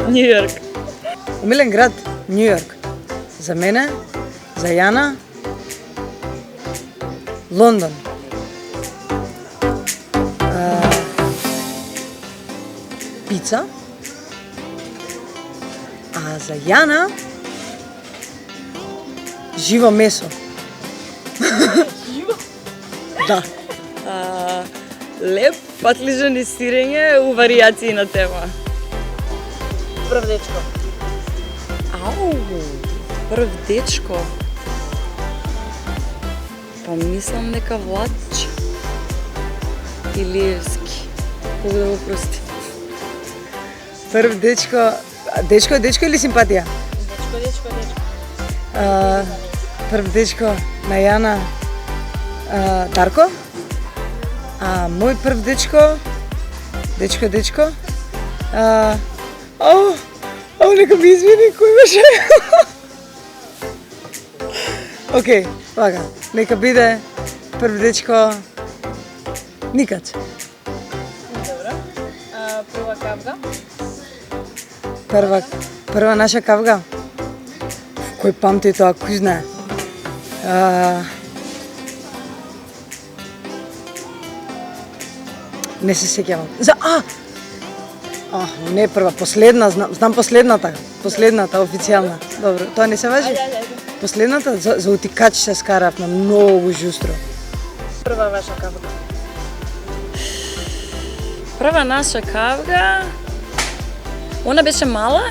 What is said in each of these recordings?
Нью Йорк. Умилен град, Нью Йорк. За мене, за Јана, Лондон. Пица. А за Јана, живо месо. Да. Леп, патлижан и сирење у варијации на тема. Прв дечко. Ау, прв дечко. Па мислам дека Владич Илиевски. Бог да го прости. Прв дечко, дечко или симпатија? Дечко. Прв дечко на Јана, Дарко. А мој прв дечко, нека ми извини, кој беше? Океј, вака, нека биде прв дечко Никач. Добро. Прва кавга. Прва наша кавга. Кој памти тоа, кој знае? Не се сеќавам. Не прва, последна, знам последната официјална. Добро, тоа не се важи? Последната за утикач се скаравме многу жустро. Прва ваша кавга. Прва наша кавга, она беше мала,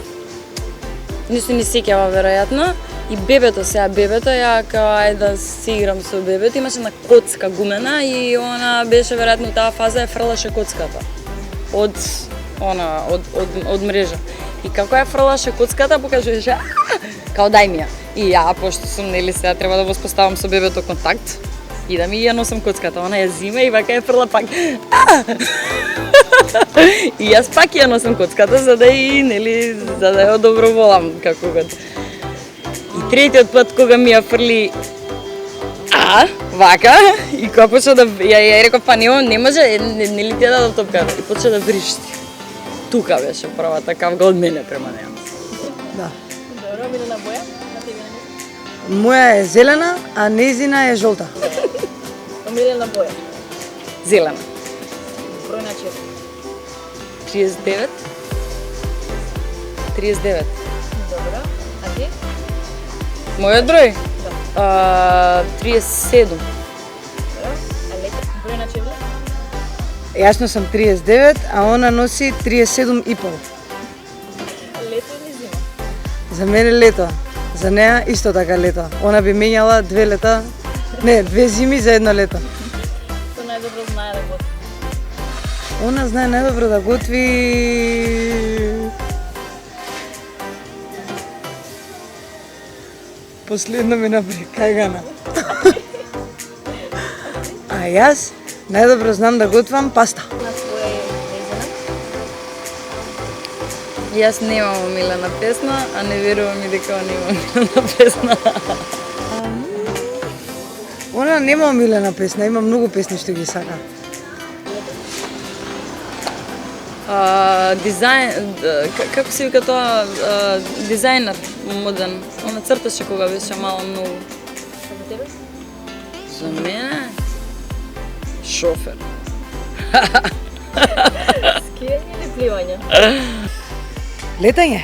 не се ни сеќава веројатно, и бебето, ја као ајде да си играм со бебето, имаше една коцка гумена и она беше веројатно таа фаза ја фрлаше коцката од мрежа. И како ја фрлаше коцката, покажуваше као дај ми ја. И ја, пошто сум нели сега треба да воспоставам со бебето контакт, идам и ја носам коцката, она ја зима и вака ја фрла пак. И јас пак ја носам коцката за да ја одоброволам како год. И третиот пат кога ми ја фрли вака, и кога почна да ја реков па не може, нели ти ја дадов топката, и почна да вришти. Тука беше првата кавга од мене према неа. Да. Добро, омилена боја? На тебе не? Моја е зелена, а незина е жолта. Омилена боја? Зелена. Број на 4. 39. Добро. А ти? Мојот број? Да. 37. Добро. А лето? Број на 4? Јас носам 39, а она носи 37 и пол. Лето или зима? За мене лето. За неа исто така лето. Она би менјала 2 лета, не, 2 зими за едно лето. Кој најдобро знае да готви? Она знае најдобро да готви... Последно ми набри кајгана. А јас најдобро знам да готвам паста. На своја незина? Јас немам омилена песна, а не верувам и дека он има омилена песна. Она нема омилена песна, има многу песни што ги сака. Дизајн, како се вика тоа, дизајнер моден. Она црташе кога беше мала многу. А за тебе? За мене шофер. Скијање или пливање? Летање.